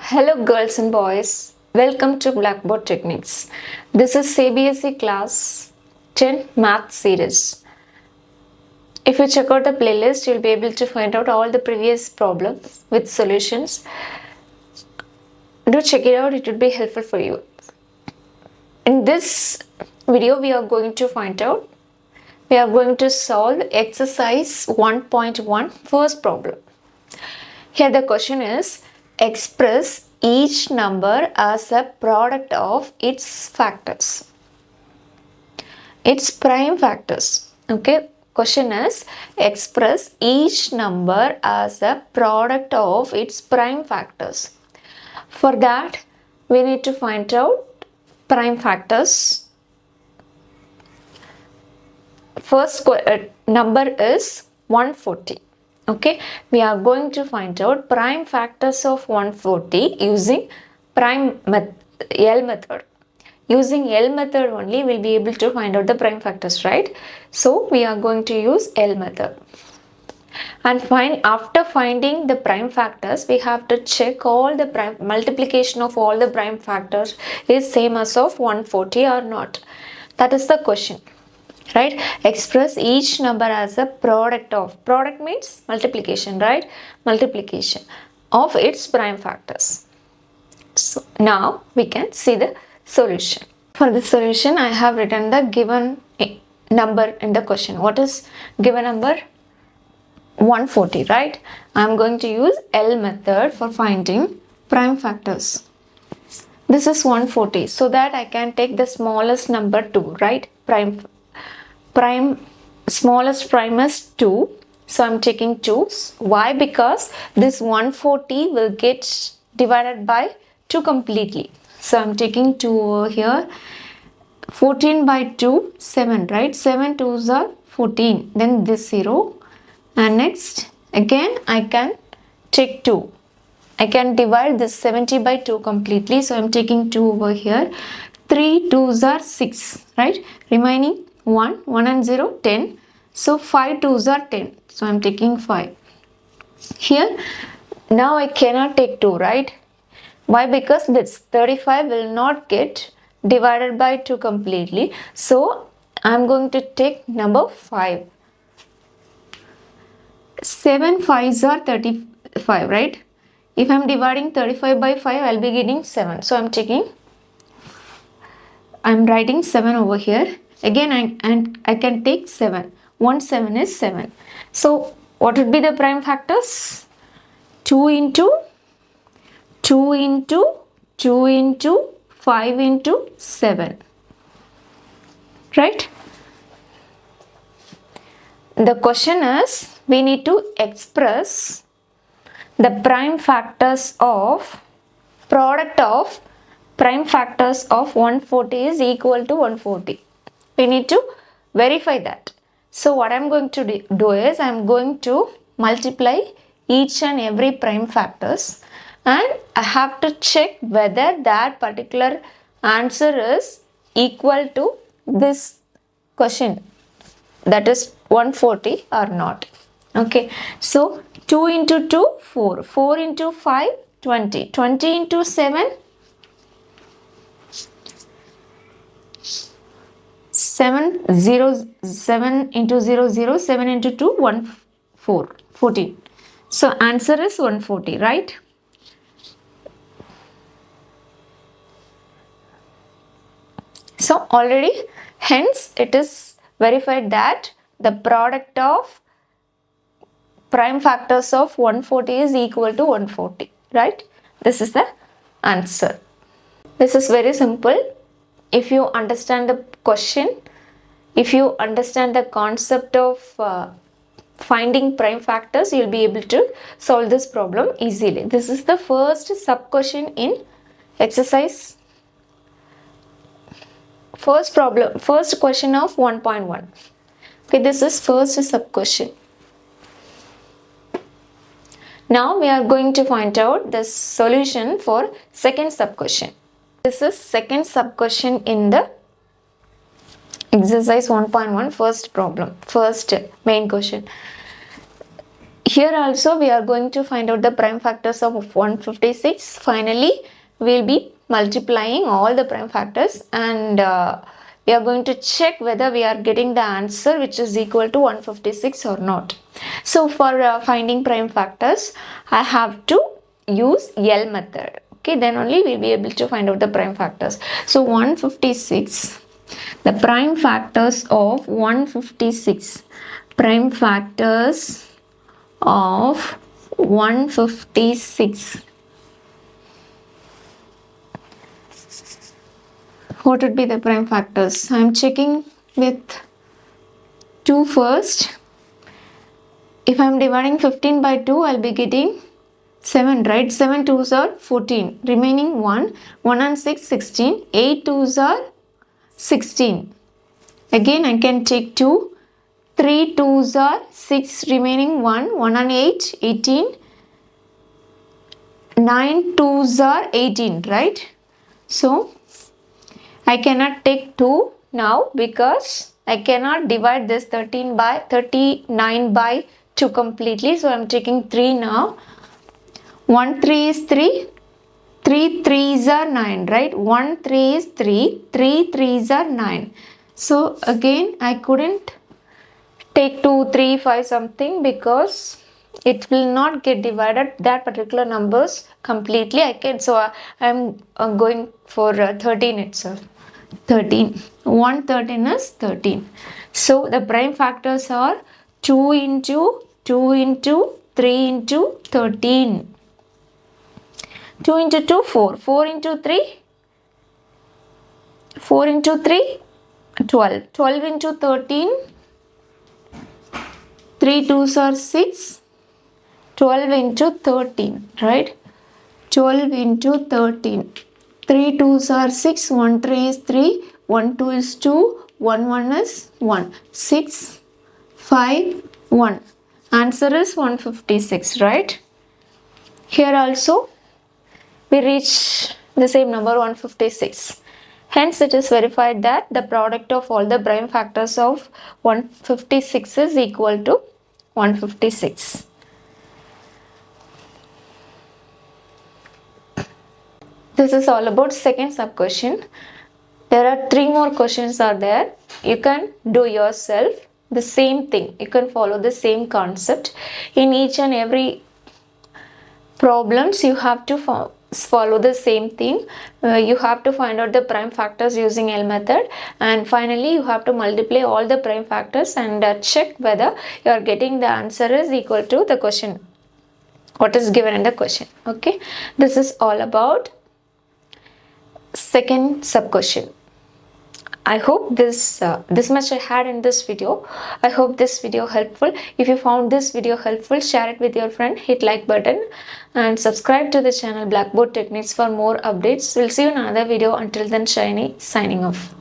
Hello girls and boys, welcome to Blackboard Techniques. This is CBSE class 10 math series. If you check out the playlist, you'll be able to find out all the previous problems with solutions. Do check it out, it would be helpful for you. In this video, we are going to solve exercise 1.1 first problem. Here the question is, express each number as a product of its factors. Its prime factors. Okay. Question is, express each number as a product of its prime factors. For that, we need to find out prime factors. First number is 140. Okay, we are going to find out prime factors of 140 using L method. Using L method only, we'll be able to find out the prime factors, right? So, we are going to use L method. And after finding the prime factors, we have to check all the multiplication of all the prime factors is same as of 140 or not. That is the question. Right? Express each number as a product means multiplication, right? Multiplication of its prime factors. So now we can see the solution. For the solution, I have written the given number in the question. What is given number? 140, right? I am going to use L method for finding prime factors. This is 140, so that I can take the smallest number 2, right? Smallest prime is 2, so I'm taking 2. Why? Because this 140 will get divided by 2 completely, so I'm taking 2 over here. 14 by 2, 7, right? 7 2s are 14, then this 0, and next again I can take 2. I can divide this 70 by 2 completely, so I'm taking 2 over here. 3 2s are 6, right? Remaining 1 and 0, 10. So 5 2s are 10. So I'm taking 5. Here, now I cannot take 2, right? Why? Because this 35 will not get divided by 2 completely. So I'm going to take number 5. 7 5s are 35, right? If I'm dividing 35 by 5, I'll be getting 7. So I'm writing 7 over here. Again, I can take 7. 1 7 is 7. So, what would be the prime factors? 2 into 2 into 2 into 5 into 7. Right? The question is, we need to express the prime factors of product of prime factors of 140 is equal to 140. We need to verify that. So what I'm going to do is I'm going to multiply each and every prime factors, and I have to check whether that particular answer is equal to this question, that is 140 or not. Okay, so 2 into 2, 4. 4 into 5, 20. 20 into 7, 7 into 0 0, 7 into 2, 1 4, 14. So answer is 140, right? So already, hence it is verified that the product of prime factors of 140 is equal to 140, right? This is the answer. This is very simple. If you understand the question, if you understand the concept of finding prime factors, you'll be able to solve this problem easily. This is the first sub-question in exercise. First question of 1.1. Okay, this is first sub-question. Now we are going to find out the solution for second sub-question. This is second sub-question in the exercise 1.1 first problem, first main question. Here also we are going to find out the prime factors of 156. Finally, we will be multiplying all the prime factors, and we are going to check whether we are getting the answer which is equal to 156 or not. So for finding prime factors, I have to use L method. Okay, then only we will be able to find out the prime factors. So 156, the prime factors of 156, prime factors of 156. What would be the prime factors? I am checking with 2 first. If I am dividing 15 by 2, I will be getting 7, right? 7 2s are 14. Remaining 1. 1 and 6, 16. 8 2s are 16. Again, I can take 2. 3 2s are 6. Remaining 1. 1 and 8, 18. 9 2s are 18, right? So, I cannot take 2 now because I cannot divide this 39 by 2 completely. So, I am taking 3 now. 1 3 is 3. 3 3s are 9, right? 1 3 is 3. 3 3s are 9. So, again, I couldn't take 2, 3, 5 something because it will not get divided that particular numbers completely. So I am going for 13 itself. 13. 1 13 is 13. So the prime factors are 2 into 2 into 3 into 13. 2 into 2, 4. 4 into 3, 4 into 3, 12. 12 into 13, 3 2s are 6. 12 into 13, right? 12 into 13. 3 2s are 6. 1 3 is 3. 1 2 is 2. 1 1 is 1. 6 5 1. Answer is 156, right? Here also we reach the same number, 156. Hence, it is verified that the product of all the prime factors of 156 is equal to 156. This is all about second sub question. There are 3 more questions are there. You can do yourself the same thing. You can follow the same concept. In each and every problems, you have to follow the same thing. You have to find out the prime factors using L method, and finally you have to multiply all the prime factors and check whether you are getting the answer is equal to the question, what is given in the question. Okay, this is all about second sub question. I hope this much I had in this video. I hope this video helpful. If you found this video helpful, share it with your friend, hit like button and subscribe to the channel Blackboard Techniques for more updates. We'll see you in another video. Until then, Shiny signing off.